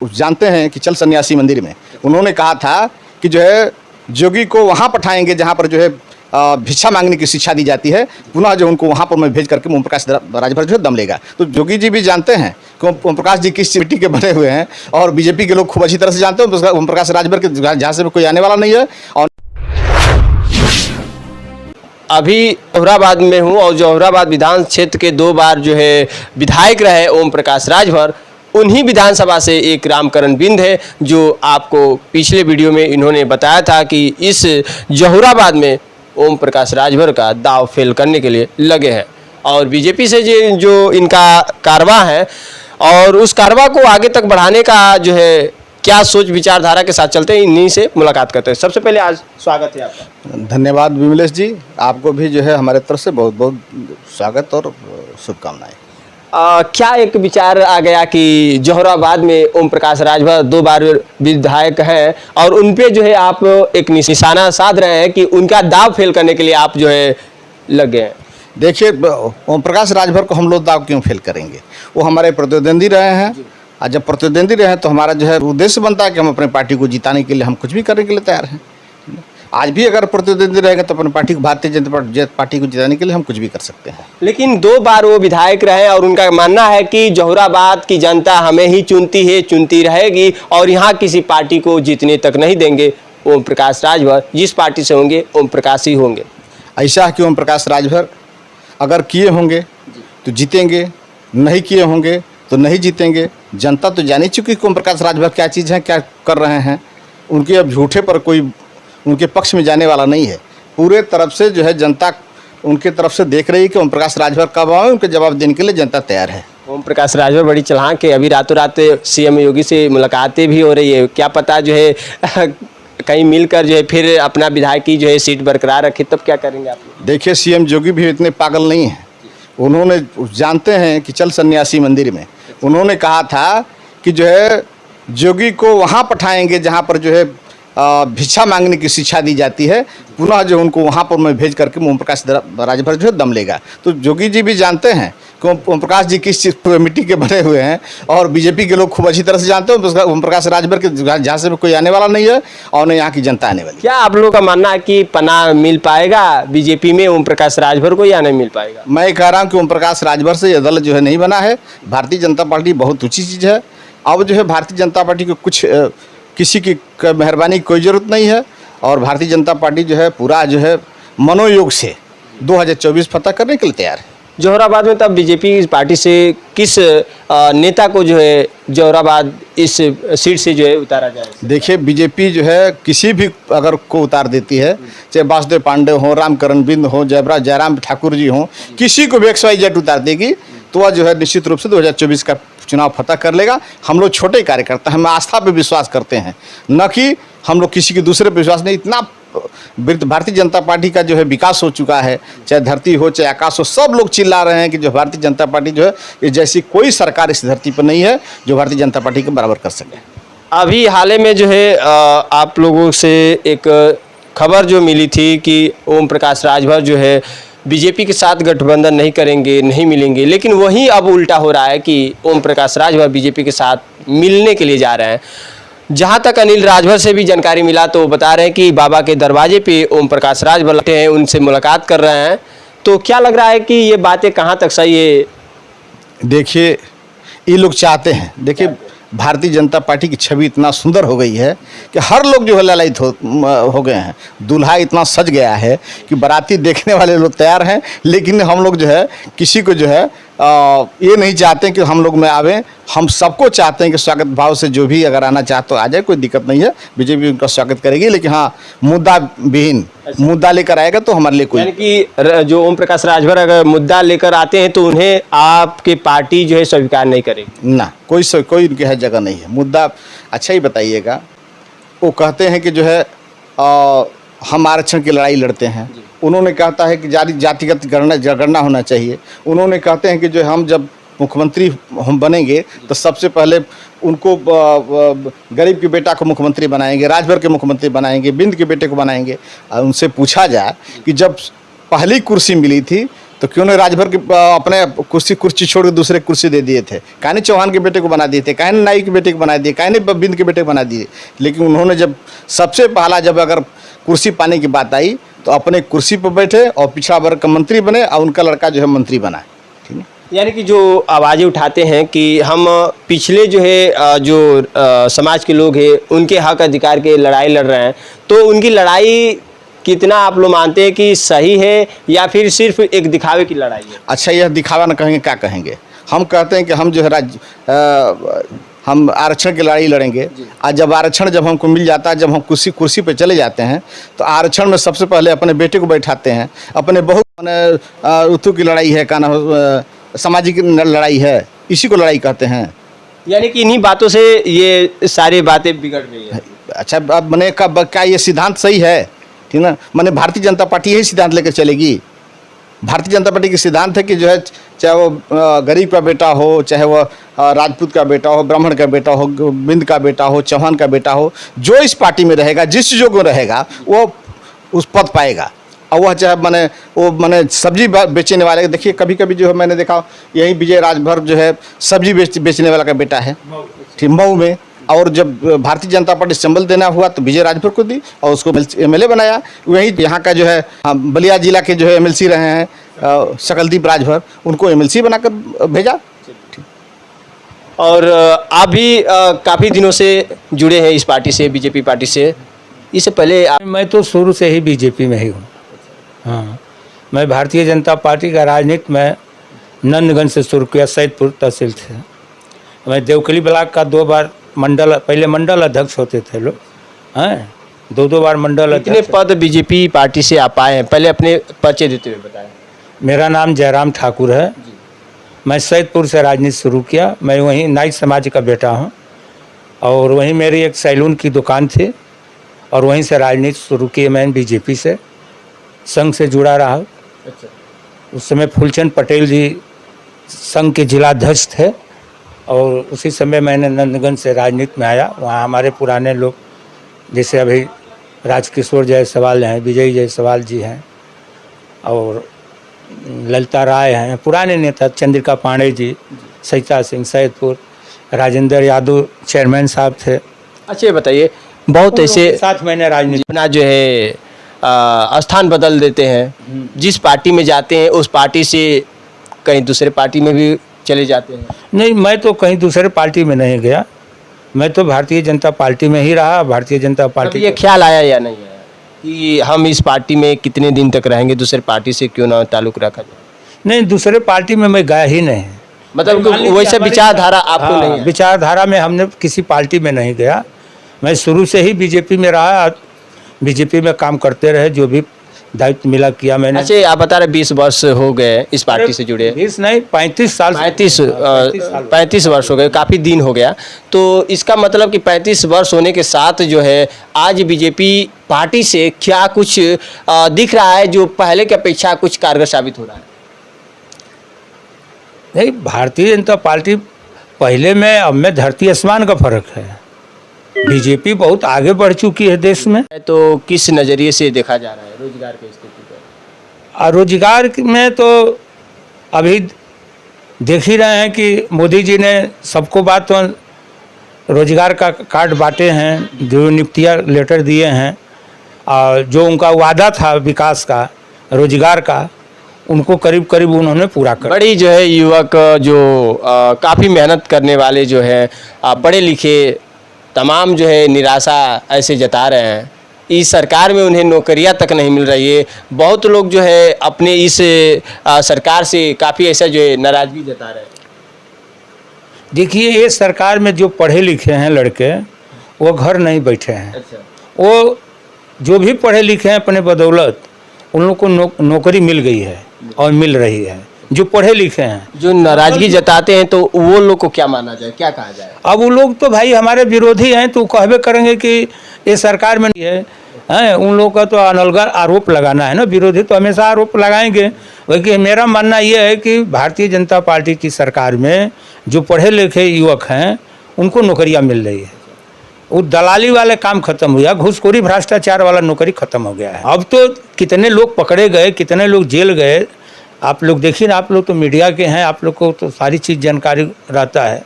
जानते हैं कि चल सन्यासी मंदिर में उन्होंने कहा था कि जो है जोगी को वहाँ पठाएंगे जहाँ पर जो है भिक्षा मांगने की शिक्षा दी जाती है, पुनः जो उनको वहाँ पर मैं भेज करके ओम प्रकाश राजभर जो है दम लेगा। तो जोगी जी भी जानते हैं कि ओम प्रकाश जी किस मिट्टी के बने हुए हैं और बीजेपी के लोग खूब अच्छी तरह से जानते हैं ओम प्रकाश राजभर के जहाँ से कोई आने वाला नहीं है। और अभी जौहराबाद में हूँ और जौहराबाद विधान क्षेत्र के 2 बार जो है विधायक रहे ओम प्रकाश राजभर, उन्हीं विधानसभा से एक रामकरण बिंद है जो आपको पिछले वीडियो में इन्होंने बताया था कि इस जौहराबाद में ओम प्रकाश राजभर का दाव फेल करने के लिए लगे हैं और बीजेपी से जो इनका कारवां है और उस कारवां को आगे तक बढ़ाने का जो है क्या सोच विचारधारा के साथ चलते हैं, इन्हीं से मुलाकात करते हैं। सबसे पहले आज स्वागत है आपका। धन्यवाद विमलेश जी, आपको भी जो है हमारे तरफ से बहुत बहुत स्वागत और शुभकामनाएं। क्या एक विचार आ गया कि जौहराबाद में ओम प्रकाश राजभर 2 बार विधायक हैं और उन पे जो है आप एक निशाना साध रहे हैं कि उनका दाव फेल करने के लिए आप जो है लग गए हैं। देखिए, ओम प्रकाश राजभर को हम लोग दाव क्यों फेल करेंगे? वो हमारे प्रतिद्वंदी रहे हैं और जब प्रतिद्वंदी रहे तो हमारा जो है उद्देश्य बनता है कि हम अपने पार्टी को जिताने के लिए हम कुछ भी करने के लिए तैयार हैं। आज भी अगर प्रतिद्वंदी रहेगा तो अपनी पार्टी को, भारतीय जनता पार्टी को जिताने के लिए हम कुछ भी कर सकते हैं। लेकिन 2 बार वो विधायक रहे और उनका मानना है कि जौहराबाद की जनता हमें ही चुनती है, चुनती रहेगी और यहाँ किसी पार्टी को जीतने तक नहीं देंगे। ओम प्रकाश राजभर जिस पार्टी से होंगे ओम प्रकाश ही होंगे। ऐसा है कि ओम प्रकाश राजभर अगर किए होंगे तो जीतेंगे, नहीं किए होंगे तो नहीं जीतेंगे। जनता तो जान ही चुकी कि ओम प्रकाश राजभर क्या चीज़ है, क्या कर रहे हैं। उनके अब झूठे पर कोई उनके पक्ष में जाने वाला नहीं है। पूरे तरफ से जो है जनता उनके तरफ से देख रही है कि ओम प्रकाश राजभर कब आए, उनके जवाब देने के लिए जनता तैयार है। ओम प्रकाश राजभर बड़ी चालाक है, अभी रातों रात सीएम योगी से मुलाकातें भी हो रही है। क्या पता जो है कहीं मिलकर जो है फिर अपना विधायक की जो है सीट बरकरार रखे, तब क्या करेंगे आप? देखिए, सीएम योगी भी इतने पागल नहीं हैं। उन्होंने जानते हैं कि चल सन्यासी मंदिर में उन्होंने कहा था कि जो है जोगी को वहाँ पठाएंगे जहाँ पर जो है भिक्षा मांगने की शिक्षा दी जाती है, पुनः जो उनको वहाँ पर मैं भेज करके ओम प्रकाश राजभर जो है दम लेगा। तो जोगी जी भी जानते हैं कि ओम प्रकाश जी किस मिट्टी के बने हुए हैं और बीजेपी के लोग खूब अच्छी तरह से जानते हैं ओम प्रकाश राजभर के जहाँ से कोई आने वाला नहीं है और न यहाँ की जनता आने वाली। क्या आप लोगों का मानना है कि पनाह मिल पाएगा बीजेपी में ओम प्रकाश राजभर को या नहीं मिल पाएगा? मैं कह रहा हूँ कि ओम प्रकाश राजभर से यह दल जो है नहीं बना है। भारतीय जनता पार्टी बहुत ऊँची चीज़ है। अब जो है भारतीय जनता पार्टी को कुछ किसी की मेहरबानी की कोई ज़रूरत नहीं है और भारतीय जनता पार्टी जो है पूरा जो है मनोयोग से 2024 फतह करने के लिए तैयार है। जौहराबाद में तब बीजेपी पार्टी से किस नेता को जो है जौहराबाद इस सीट से जो है उतारा जाए? देखिए, बीजेपी जो है किसी भी अगर को उतार देती है, चाहे वासुदेव पांडे हो, रामकरण बिंद हो, जयराम ठाकुर जी हो, किसी को भी XYZ उतार देगी तो वह जो है निश्चित रूप से 2024 का चुनाव फतह कर लेगा। हम लोग छोटे कार्यकर्ता, हम आस्था पे विश्वास करते हैं, न कि हम लोग किसी के दूसरे पे विश्वास नहीं। इतना भारतीय जनता पार्टी का जो है विकास हो चुका है, चाहे धरती हो चाहे आकाश हो, सब लोग चिल्ला रहे हैं कि जो भारतीय जनता पार्टी जो है ये जैसी कोई सरकार इस धरती पर नहीं है जो भारतीय जनता पार्टी के बराबर कर सके। अभी हाल में जो है आप लोगों से एक खबर जो मिली थी कि ओम प्रकाश राजभर जो है बीजेपी के साथ गठबंधन नहीं करेंगे, नहीं मिलेंगे, लेकिन वही अब उल्टा हो रहा है कि ओम प्रकाश राजभर बीजेपी के साथ मिलने के लिए जा रहे हैं। जहां तक अनिल राजभर से भी जानकारी मिला तो बता रहे हैं कि बाबा के दरवाजे पे ओम प्रकाश राजभर बैठे हैं, उनसे मुलाकात कर रहे हैं। तो क्या लग रहा है कि ये बातें कहां तक सही है? देखिए, ये लोग चाहते हैं, देखिए भारतीय जनता पार्टी की छवि इतना सुंदर हो गई है कि हर लोग जो है ललायित हो गए हैं। दूल्हा इतना सज गया है कि बाराती देखने वाले लोग तैयार हैं, लेकिन हम लोग जो है किसी को जो है ये नहीं चाहते कि हम लोग में आवे। हम सबको चाहते हैं कि स्वागत भाव से जो भी अगर आना चाहे तो आ जाए, कोई दिक्कत नहीं है। बीजेपी उनका स्वागत करेगी, लेकिन हाँ मुद्दा विहीन मुद्दा लेकर आएगा तो हमारे लिए कोई, यानी कि जो ओम प्रकाश राजभर अगर मुद्दा लेकर आते हैं तो उन्हें आपके पार्टी जो है स्वीकार नहीं करेगी ना। कोई उनके यहाँ जगह नहीं है। मुद्दा अच्छा ही बताइएगा। वो कहते हैं कि जो है हम आरक्षण की लड़ाई लड़ते हैं। उन्होंने कहता है कि जातिगत जनगणना होना चाहिए। उन्होंने कहते हैं कि जो हम जब मुख्यमंत्री हम बनेंगे तो सबसे पहले उनको गरीब के बेटा को मुख्यमंत्री बनाएंगे, राजभर के मुख्यमंत्री बनाएंगे, बिंद के बेटे को बनाएंगे। उनसे पूछा जाए कि जब पहली कुर्सी मिली थी तो क्यों नहीं राजभर के अपने कुर्सी छोड़ के दूसरे कुर्सी दे दिए थे? काहे नहीं चौहान के बेटे को बना दिए थे? काहे नहीं नाई के बेटे को बना दिए? काहे नहीं बिंद के बेटे को बना दिए? लेकिन उन्होंने जब सबसे पहला जब अगर कुर्सी पाने की बात आई तो अपने कुर्सी पर बैठे और पिछड़ा वर्ग का मंत्री बने और उनका लड़का जो है मंत्री बना। ठीक है, यानी कि जो आवाज़ें उठाते हैं कि हम पिछले जो है समाज के लोग हैं उनके हक अधिकार के लड़ाई लड़ रहे हैं, तो उनकी लड़ाई कितना आप लोग मानते हैं कि सही है या फिर सिर्फ एक दिखावे की लड़ाई है? अच्छा, यह दिखावा न कहेंगे, क्या कहेंगे? हम कहते हैं कि हम जो है हम आरक्षण की लड़ाई लड़ेंगे। आज जब आरक्षण जब हमको मिल जाता है, जब हम कुर्सी पे चले जाते हैं, तो आरक्षण में सबसे पहले अपने बेटे को बैठाते हैं, अपने बहू ऋतु की लड़ाई है, का नाम सामाजिक लड़ाई है, इसी को लड़ाई कहते हैं। यानी कि इन्हीं बातों से ये सारी बातें बिगड़ रही है। अच्छा, अब मैंने कब क्या ये सिद्धांत सही है? ठीक ना, मैंने भारतीय जनता पार्टी यही सिद्धांत लेकर चलेगी। भारतीय जनता पार्टी की सिद्धांत है कि जो है चाहे वो गरीब का बेटा हो, चाहे वो राजपूत का बेटा हो, ब्राह्मण का बेटा हो, बिंद का बेटा हो, चौहान का बेटा हो, जो इस पार्टी में रहेगा, जिस योग्य रहेगा वो उस पद पाएगा। और वह चाहे मैंने सब्जी बेचने वाले, देखिए कभी कभी जो है मैंने देखा यही विजय राजभर जो है सब्जी बेचने वाला का बेटा है, ठीक, मऊ में। और जब भारतीय जनता पार्टी संबल देना हुआ तो विजय राजभर को दी और उसको एमएलए बनाया। वहीं यहाँ का जो है बलिया जिला के जो है एमएलसी रहे हैं सकलदीप राजभर, उनको एमएलसी बनाकर भेजा। और आप भी काफ़ी दिनों से जुड़े हैं इस पार्टी से, बीजेपी पार्टी से। इससे पहले मैं तो शुरू से ही बीजेपी में ही हूँ। हाँ, मैं भारतीय जनता पार्टी का राजनीति में नंदगंज से शुरू किया, सैदपुर तहसील से। मैं देवकली ब्लॉक का 2 बार पहले मंडल अध्यक्ष होते थे लोग, हैं, 2 बार मंडल कितने अध्यक्ष। पद बीजेपी पार्टी से आप आए हैं, पहले अपने परिचय देते हुए बताएं। मेरा नाम जयराम ठाकुर है। मैं सैदपुर से राजनीति शुरू किया। मैं वहीं नाई समाज का बेटा हूँ और वहीं मेरी एक सैलून की दुकान थी और वहीं से राजनीति शुरू की। मैं बीजेपी से संघ से जुड़ा रहा। अच्छा। उस समय फूलचंद पटेल जी संघ के जिलाध्यक्ष थे और उसी समय मैंने नंदगंज से राजनीति में आया। वहाँ हमारे पुराने लोग जैसे अभी राजकिशोर जायसवाल हैं, विजय जायसवाल जी हैं और ललिता राय हैं, पुराने नेता, चंद्रिका पांडे जी, सरिता सिंह सैदपुर, राजेंद्र यादव चेयरमैन साहब थे। अच्छा, ये बताइए, बहुत ऐसे साथ मैंने राजनीति अपना जो है स्थान बदल देते हैं, जिस पार्टी में जाते हैं उस पार्टी से कहीं दूसरे पार्टी में भी चले जाते हैं। नहीं, मैं तो कहीं दूसरे पार्टी में नहीं गया, मैं तो भारतीय जनता पार्टी में ही रहा। भारतीय जनता पार्टी ये ख्याल आया या नहीं आया कि हम इस पार्टी में कितने दिन तक रहेंगे, दूसरे पार्टी से क्यों ना ताल्लुक रखा जाए? नहीं, दूसरे पार्टी में मैं गया ही नहीं। मतलब वैसे विचारधारा आपको नहीं है? विचारधारा में हमने किसी पार्टी में नहीं गया। मैं शुरू से ही बीजेपी में रहा, बीजेपी में काम करते रहे, जो भी दायित्व मिला किया मैंने। अच्छा, आप बता रहे 20 वर्ष हो गए इस पार्टी से जुड़े? 20 नहीं, 35 साल। 35 वर्ष हो गए, काफ़ी दिन हो गया। तो इसका मतलब कि 35 वर्ष होने के साथ जो है आज बीजेपी पार्टी से क्या कुछ दिख रहा है जो पहले की अपेक्षा कुछ कारगर साबित हो रहा है? नहीं, भारतीय जनता पार्टी पहले में अब में धरती आसमान का फर्क है। बीजेपी बहुत आगे बढ़ चुकी है देश में। तो किस नज़रिए से देखा जा रहा है रोजगार की स्थिति पर? रोजगार में तो अभी देख ही रहे हैं कि मोदी जी ने सबको बात तो रोजगार का कार्ड बांटे हैं, जो नियुक्तियाँ लेटर दिए हैं और जो उनका वादा था विकास का, रोजगार का, उनको करीब करीब उन्होंने पूरा कर। बड़ी जो है युवक जो काफ़ी मेहनत करने वाले जो है पढ़े लिखे तमाम जो है निराशा ऐसे जता रहे हैं। इस सरकार में उन्हें नौकरियां तक नहीं मिल रही है। बहुत लोग जो है अपने इस सरकार से काफ़ी ऐसा जो है नाराज़गी जता रहे हैं। देखिए, ये सरकार में जो पढ़े लिखे हैं लड़के, वो घर नहीं बैठे हैं। अच्छा। वो जो भी पढ़े लिखे हैं अपने बदौलत उन लोग को नौकरी मिल गई है और मिल रही है। जो पढ़े लिखे हैं, जो नाराजगी जताते हैं, तो वो लोग को क्या माना जाए, क्या कहा जाए? अब वो लोग तो भाई हमारे विरोधी हैं, तो कहबे करेंगे कि ये सरकार में है, उन लोगों का तो अनलगा आरोप लगाना है ना। विरोधी तो हमेशा आरोप लगाएंगे। वही मेरा मानना ये है कि भारतीय जनता पार्टी की सरकार में जो पढ़े लिखे युवक हैं उनको नौकरियां मिल रही है। वो दलाली वाले काम खत्म हो गया, घूसखोरी भ्रष्टाचार वाला नौकरी खत्म हो गया है। अब तो कितने लोग पकड़े गए, कितने लोग जेल गए, आप लोग देखिए ना, आप लोग तो मीडिया के हैं, आप लोग को तो सारी चीज़ जानकारी रहता है।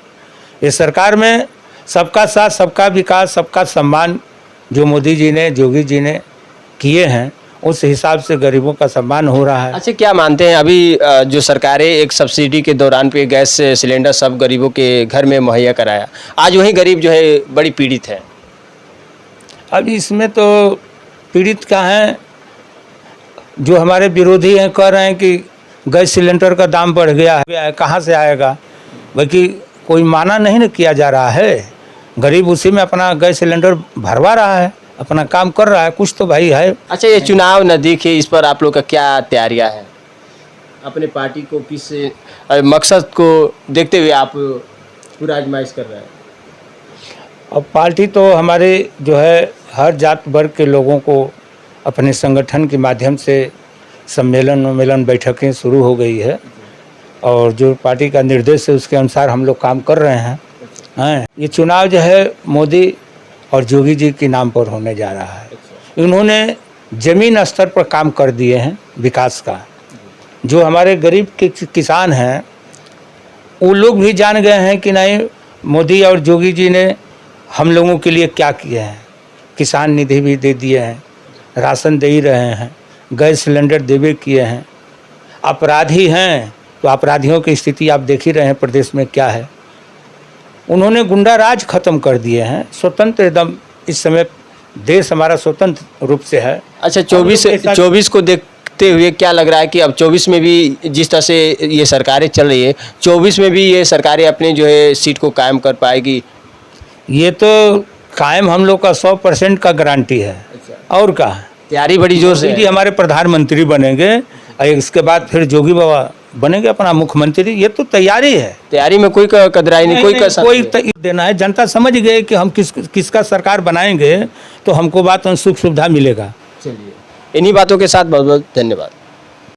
इस सरकार में सबका साथ, सबका विकास, सबका सम्मान जो मोदी जी ने, योगी जी ने किए हैं, उस हिसाब से गरीबों का सम्मान हो रहा है। अच्छा, क्या मानते हैं अभी जो सरकारें एक सब्सिडी के दौरान पे गैस सिलेंडर सब गरीबों के घर में मुहैया कराया, आज वही गरीब जो है बड़ी पीड़ित है। अब इसमें तो पीड़ित का है, जो हमारे विरोधी हैं कह रहे हैं कि गैस सिलेंडर का दाम बढ़ गया है, कहाँ से आएगा? बल्कि कोई माना नहीं न किया जा रहा है। गरीब उसी में अपना गैस सिलेंडर भरवा रहा है, अपना काम कर रहा है, कुछ तो भाई है। अच्छा, ये चुनाव नज़दीक है, इस पर आप लोग का क्या तैयारियां है? अपने पार्टी को किस मकसद को देखते हुए आप पूरा आजमाइश कर रहे हैं? अब पार्टी तो हमारे जो है हर जात वर्ग के लोगों को अपने संगठन के माध्यम से सम्मेलन बैठकें शुरू हो गई है, और जो पार्टी का निर्देश है उसके अनुसार हम लोग काम कर रहे हैं। ये चुनाव जो है मोदी और योगी जी के नाम पर होने जा रहा है। इन्होंने ज़मीन स्तर पर काम कर दिए हैं विकास का। जो हमारे गरीब के किसान हैं वो लोग भी जान गए हैं कि नहीं, मोदी और योगी जी ने हम लोगों के लिए क्या किए हैं। किसान निधि भी दे दिए हैं, राशन दे ही रहे हैं, गैस सिलेंडर देवे किए हैं। अपराधी हैं तो अपराधियों की स्थिति आप देख ही रहे हैं प्रदेश में क्या है। उन्होंने गुंडा राज खत्म कर दिए हैं। स्वतंत्र एकदम इस समय देश हमारा स्वतंत्र रूप से है। अच्छा, 24 को देखते हुए क्या लग रहा है कि अब 24 में भी जिस तरह से ये सरकारें चल रही है, 24 में भी ये सरकारें अपने जो है सीट को कायम कर पाएगी? ये तो कायम हम लोग का 100% का गारंटी है। और क्या, तैयारी बड़ी जोर से जी हमारे प्रधानमंत्री बनेंगे और इसके बाद फिर जोगी बाबा बनेंगे अपना मुख्यमंत्री। ये तो तैयारी है, तैयारी में कोई कदराई नहीं, कोई देना है। जनता समझ गए कि हम किसका सरकार बनाएंगे तो हमको बात सुख सुविधा मिलेगा। चलिए, इन्हीं बातों के साथ बहुत बहुत धन्यवाद।